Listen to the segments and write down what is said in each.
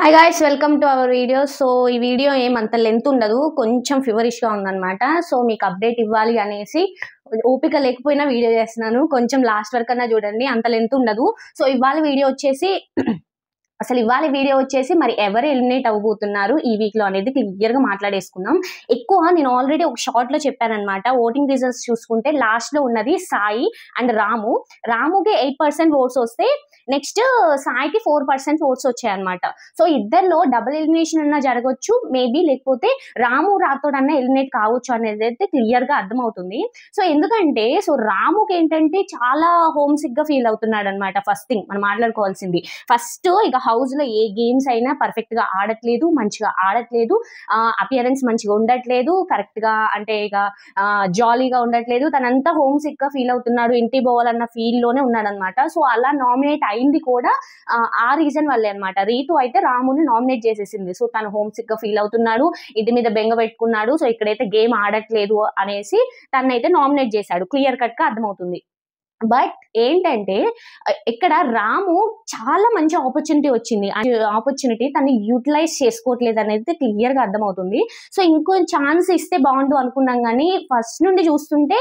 Hi guys, welcome to our video. So ఈ video ఏమంత length ఉండదు, కొంచెం ఫీవరిష్గా ఉందన్నమాట. సో మీకు అప్డేట్ ఇవ్వాలి అనేసి ఓపిక లేకపోయినా వీడియో చేస్తున్నాను. కొంచెం లాస్ట్ వరకు అన్నా చూడండి, అంత లెంత్ ఉండదు. సో ఇవాళ వీడియో వచ్చేసి మరి ఎవరు ఎలిమినేట్ అవ్వబోతున్నారు ఈ వీక్ లో అనేది క్లియర్ గా మాట్లాడేసుకుందాం. ఎక్కువ నేను ఆల్రెడీ ఒక షార్ట్ లో చెప్పానన్నమాట. ఓటింగ్ రిజల్ట్స్ చూసుకుంటే లాస్ట్ లో ఉన్నది సాయి అండ్ రాముకి 8% ఓట్స్ వస్తే నెక్స్ట్ సాయికి 4% ఓట్స్ వచ్చాయన్నమాట. సో ఇద్దరిలో డబుల్ ఎలిమినేషన్ అన్నా జరగవచ్చు మేబీ, లేకపోతే రాము రాథోడ్ అన్న ఎలిమినేట్ కావచ్చు అనేది అయితే క్లియర్ గా అర్థమవుతుంది. సో ఎందుకంటే రాముకి ఏంటంటే చాలా హోమ్ సిక్ గా ఫీల్ అవుతున్నాడు అనమాట. ఫస్ట్ థింగ్ మనం మాట్లాడుకోవాల్సింది, ఫస్ట్ ఇక హౌస్ లో ఏ గేమ్స్ అయినా పర్ఫెక్ట్ గా ఆడట్లేదు, మంచిగా ఆడట్లేదు, అపియరెన్స్ మంచిగా ఉండట్లేదు, కరెక్ట్ గా అంటే ఇక జాలీగా ఉండట్లేదు, తనంతా హోమ్ సిక్ గా ఫీల్ అవుతున్నాడు, ఇంటి పోవాలన్న ఫీల్ లోనే ఉన్నాడు అనమాట. సో అలా నామినేట్ అయింది కూడా ఆ రీజన్ వల్లే అనమాట. రీతు అయితే రాముని నామినేట్ చేసేసింది. సో తను హోమ్ సిక్ గా ఫీల్ అవుతున్నాడు, ఇంటి మీద బెంగ పెట్టుకున్నాడు, సో ఇక్కడైతే గేమ్ ఆడట్లేదు అనేసి తనైతే నామినేట్ చేశాడు. క్లియర్ కట్ గా అర్థమవుతుంది. బట్ ఏంటంటే ఇక్కడ రాము చాలా మంచి ఆపర్చునిటీ వచ్చింది, ఆపర్చునిటీ తను యూటిలైజ్ చేసుకోవట్లేదు అనేది క్లియర్ గా అర్థమవుతుంది. సో ఇంకో ఛాన్స్ ఇస్తే బాగుండు అనుకున్నాం, కానీ ఫస్ట్ నుండి చూస్తుంటే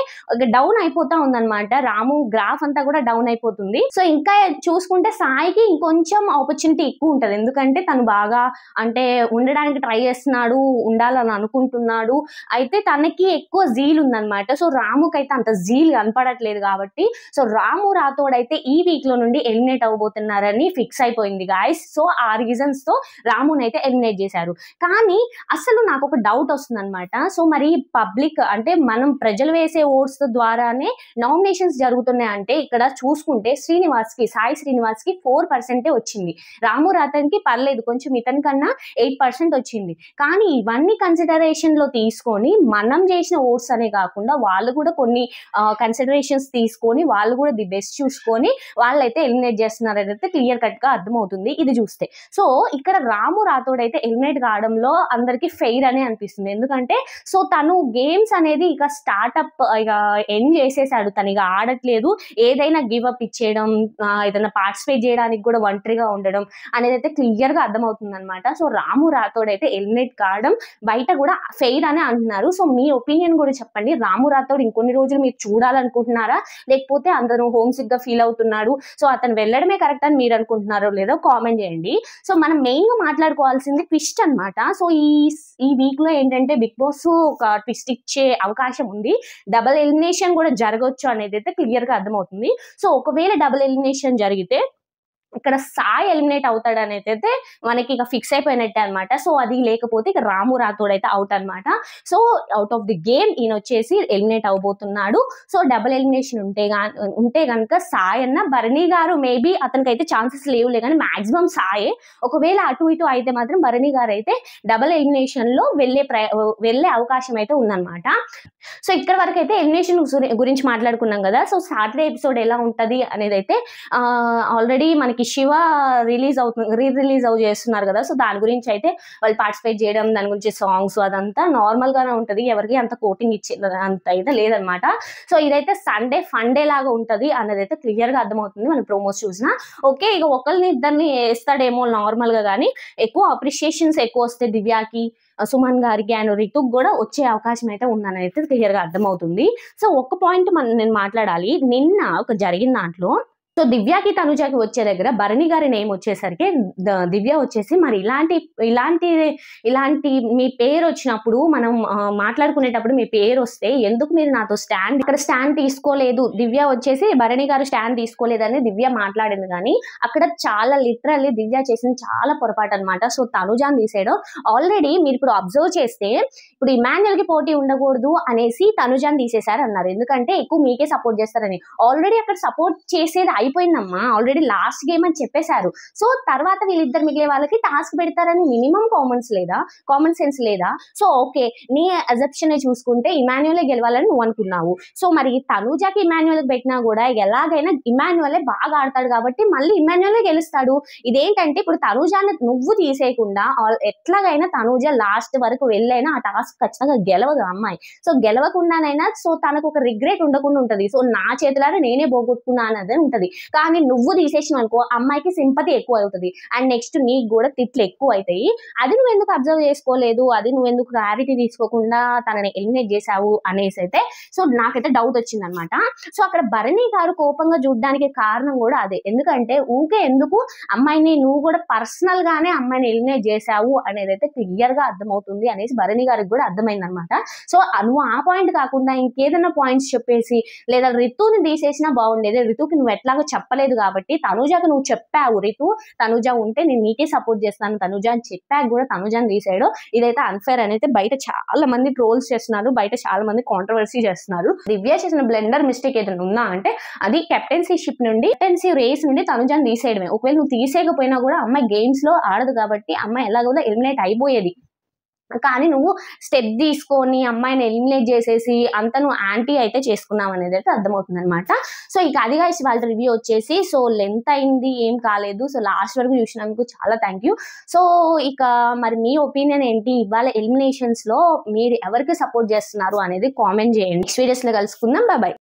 డౌన్ అయిపోతా ఉందన్నమాట. రాము గ్రాఫ్ అంతా కూడా డౌన్ అయిపోతుంది. సో ఇంకా చూసుకుంటే సాయికి ఇంకొంచెం ఆపర్చునిటీ ఎక్కువ ఉంటది, ఎందుకంటే తను బాగా అంటే ఉండడానికి ట్రై చేస్తున్నాడు, ఉండాలని అనుకుంటున్నాడు, అయితే తనకి ఎక్కువ జీల్ ఉందన్నమాట. సో రాముకి అయితే అంత జీల్ కనపడట్లేదు కాబట్టి సో రాము రాథోడ్ అయితే ఈ వీక్ లో నుండి ఎలిమినేట్ అవ్వబోతున్నారని ఫిక్స్ అయిపోయింది గాయస్. సో ఆ రీజన్స్ తో రాముని అయితే ఎలిమినేట్ చేశారు. కానీ అసలు నాకు ఒక డౌట్ వస్తుంది అనమాట. సో మరి పబ్లిక్ అంటే మనం ప్రజలు వేసే ఓట్స్ ద్వారానే నామినేషన్స్ జరుగుతున్నాయి అంటే ఇక్కడ చూసుకుంటే సాయి శ్రీనివాస్ కి 4% వచ్చింది, రాము రాథోడ్ కి పర్లేదు కొంచెం ఇతని కన్నా 8% వచ్చింది. కానీ ఇవన్నీ కన్సిడరేషన్ లో తీసుకొని మనం చేసిన ఓట్స్ అనే కాకుండా వాళ్ళు కూడా కొన్ని కన్సిడరేషన్స్ తీసుకొని వాళ్ళు కూడా ది బెస్ట్ చూసుకొని వాళ్ళైతే ఎలిమినేట్ చేస్తున్నారు అనేది క్లియర్ కట్ గా అర్థమవుతుంది ఇది చూస్తే. సో ఇక్కడ రాము రాథోడ్ అయితే ఎలిమినేట్ కావడంలో అందరికి ఫెయిర్ అనే అనిపిస్తుంది, ఎందుకంటే సో తను గేమ్స్ అనేది ఇక స్టార్ట్అప్ ఇక ఎండ్ చేసేసాడు, తను ఇక ఆడట్లేదు, ఏదైనా గివ్ అప్ ఇచ్చేయడం, ఏదైనా పార్టిసిపేట్ చేయడానికి కూడా ఒంటరిగా ఉండడం అనేది అయితే క్లియర్ గా అర్థమవుతుంది అనమాట. సో రాము రాథోడ్ అయితే ఎలిమినేట్ కావడం బయట కూడా ఫెయిర్ అని అంటున్నారు. సో మీ ఒపీనియన్ కూడా చెప్పండి, రాము రాథోడ్ ఇంకొన్ని రోజులు మీరు చూడాలనుకుంటున్నారా, లేకపోతే అందరూ హోమ్ సిక్ గా ఫీల్ అవుతున్నాడు సో అతను వెళ్ళడమే కరెక్ట్ అని మీరు అనుకుంటున్నారో లేదో కామెంట్ చేయండి. సో మనం మెయిన్ గా మాట్లాడుకోవాల్సింది ట్విస్ట్ అనమాట. సో ఈ వీక్ లో ఏంటంటే బిగ్ బాస్ ఒక ట్విస్ట్ ఇచ్చే అవకాశం ఉంది, డబుల్ ఎలిమినేషన్ కూడా జరగవచ్చు అనేది అయితే క్లియర్ గా అర్థమవుతుంది. సో ఒకవేళ డబుల్ ఎలిమినేషన్ జరిగితే ఇక్కడ సాయి ఎలిమినేట్ అవుతాడు అనేది అయితే మనకి ఇక ఫిక్స్ అయిపోయినట్టే అనమాట. సో అది లేకపోతే ఇక రాము రాథోడ్ అయితే అవుట్ అనమాట. So out of the game ఈయన వచ్చేసి ఎలిమినేట్ అవబోతున్నాడు. సో డబుల్ ఎలిమినేషన్ ఉంటే కనుక సాయి అన్న భరణి గారు మేబీ అతనికి అయితే ఛాన్సెస్ లేవులే, కానీ మాక్సిమం సాయే. ఒకవేళ అటు ఇటు అయితే మాత్రం భరణి గారు అయితే డబుల్ ఎలిమినేషన్ లో వెళ్ళే అవకాశం అయితే ఉందన్నమాట. సో ఇక్కడ వరకు అయితే ఎలిమినేషన్ గురించి మాట్లాడుకున్నాం కదా. సో సాటర్డే ఎపిసోడ్ ఎలా ఉంటది అనేది అయితే ఆల్రెడీ మనకి శివ రిలీజ్ చేస్తున్నారు కదా. సో దాని గురించి అయితే వాళ్ళు పార్టిసిపేట్ చేయడం, దాని గురించి సాంగ్స్ అదంతా నార్మల్ గానే ఉంటది, ఎవరికి అంత కోటింగ్ ఇచ్చే అంత అయితే లేదనమాట. సో ఇదైతే సండే ఫండే లాగా ఉంటది అన్నది అయితే క్లియర్ గా అర్థమవుతుంది మనం ప్రోమోస్ చూసినా. ఓకే ఇక ఒకరిని ఇద్దరిని వేస్తాడేమో నార్మల్ గా, కానీ ఎక్కువ అప్రిషియేషన్స్ ఎక్కువ వస్తే దివ్యాకి, సుమన్ గారికి అండ్ రితుక్ కూడా వచ్చే అవకాశం అయితే ఉందని అయితే క్లియర్ గా అర్థమవుతుంది. సో ఒక పాయింట్ నేను మాట్లాడాలి, నిన్న ఒక జరిగిన దాంట్లో సో దివ్యాకి తనుజాకి వచ్చే దగ్గర భరణి గారి నేమ్ వచ్చేసరికి దివ్య వచ్చేసి మరి ఇలాంటి మీ పేరు వచ్చినప్పుడు మనం మాట్లాడుకునేటప్పుడు మీ పేరు వస్తే ఎందుకు మీరు నాతో స్టాండ్ తీసుకోలేదు, దివ్య వచ్చేసి భరణి గారు స్టాండ్ తీసుకోలేదని దివ్య మాట్లాడింది, కానీ అక్కడ చాలా లిటరల్లీ దివ్య చేసింది చాలా పొరపాటు అనమాట. సో తనుజాని తీసేయడం ఆల్రెడీ మీరు ఇప్పుడు అబ్జర్వ్ చేస్తే ఇప్పుడు ఇమాన్యుయల్ కి పోటీ ఉండకూడదు అనేసి తనుజాని తీసేశారు అన్నారు, ఎందుకంటే ఎక్కువ మీకే సపోర్ట్ చేస్తారని. ఆల్రెడీ అక్కడ సపోర్ట్ చేసేది అయిపోయిందమ్మా, ఆల్రెడీ లాస్ట్ గేమ్ అని చెప్పేశారు. సో తర్వాత వీళ్ళిద్దరు మిగిలే వాళ్ళకి టాస్క్ పెడతారని మినిమం కామన్ సెన్స్ లేదా? సో ఓకే నీ అజెప్షన్ చూసుకుంటే ఇమాన్యుయలే గెలవాలని నువ్వు అనుకున్నావు. సో మరి తనుజాకి ఇమాన్యుయల్ పెట్టినా కూడా ఎలాగైనా ఇమాన్యుయలే బాగా ఆడతాడు కాబట్టి మళ్ళీ ఇమాన్యుయలే గెలుస్తాడు. ఇదేంటంటే ఇప్పుడు తనుజాని నువ్వు తీసేయకుండా ఎట్లాగైనా తనుజ లాస్ట్ వరకు వెళ్ళైనా ఆ టాస్క్ ఖచ్చితంగా గెలవదు అమ్మాయి. సో గెలవకుండానైనా సో తనకు ఒక రిగ్రెట్ ఉండకుండా ఉంటది, సో నా చేతులారా నేనే పోగొట్టుకున్నా అన్నది ఉంటది. కానీ నువ్వు తీసేసిన అనుకో అమ్మాయికి సింపతి ఎక్కువ అవుతుంది అండ్ నెక్స్ట్ నీకు కూడా తిట్లు ఎక్కువ అవుతాయి. అది నువ్వు ఎందుకు అబ్జర్వ్ చేసుకోలేదు, అది నువ్వు ఎందుకు క్లారిటీ తీసుకోకుండా తనని ఎలిమినేట్ చేసావు అనేసి అయితే సో నాకైతే డౌట్ వచ్చింది అనమాట. సో అక్కడ భరణి గారు కోపంగా చూడడానికి కారణం కూడా అదే, ఎందుకంటే ఊకే ఎందుకు అమ్మాయిని నువ్వు కూడా పర్సనల్ గానే అమ్మాయిని ఎలిమినేట్ చేసావు అనేది అయితే క్లియర్ గా అర్థమవుతుంది అనేసి భరణి గారికి కూడా అర్థమైంది అనమాట. సో నువ్వు ఆ పాయింట్ కాకుండా ఇంకేదైనా పాయింట్స్ చెప్పేసి లేదా రితుని తీసేసినా బాగుండేది. రితుకి నువ్వు ఎట్లాగో చెప్పలేదు కాబట్టి తనుజాకి నువ్వు చెప్పావు, రితు తనుజ ఉంటే నేను నీకే సపోర్ట్ చేస్తాను తనుజ అని చెప్పాక కూడా తనుజాని తీసాడు. ఇదైతే అన్ఫేర్ అని అయితే బయట చాలా మంది ట్రోల్స్ చేస్తున్నారు, బయట చాలా మంది కాంట్రవర్సీ చేస్తున్నారు. దివ్య చేసిన బ్లెండర్ మిస్టేక్ ఏదైనా ఉందా అంటే అది కెప్టెన్సీషిప్ నుండి కెప్టెన్సీ రేస్ నుండి తనుజాని తీసేయడమే. ఒకవేళ నువ్వు తీసేయకపోయినా కూడా అమ్మాయి గేమ్స్ లో ఆడదు కాబట్టి అమ్మాయి ఎలాగో ఎలిమినేట్ అయిపోయేది. కానీ నువ్వు స్టెప్ తీసుకొని అమ్మాయిని ఎలిమినేట్ చేసేసి అంత నువ్వు యాంటీ అయితే చేసుకున్నావు అనేది అయితే అర్థమవుతుంది అనమాట. సో ఇక అది guys వాళ్ళ రివ్యూ వచ్చేసి. సో లెంత్ అయింది ఏం కాలేదు, సో లాస్ట్ వరకు చూసినందుకు చాలా థ్యాంక్ యూ. సో ఇక మరి మీ ఒపీనియన్ ఏంటి, ఇవాళ ఎలిమినేషన్స్ లో మీరు ఎవరికి సపోర్ట్ చేస్తున్నారు అనేది కామెంట్ చేయండి. నెక్స్ట్ వీడియోస్ లో కలుసుకుందాం, బాయ్.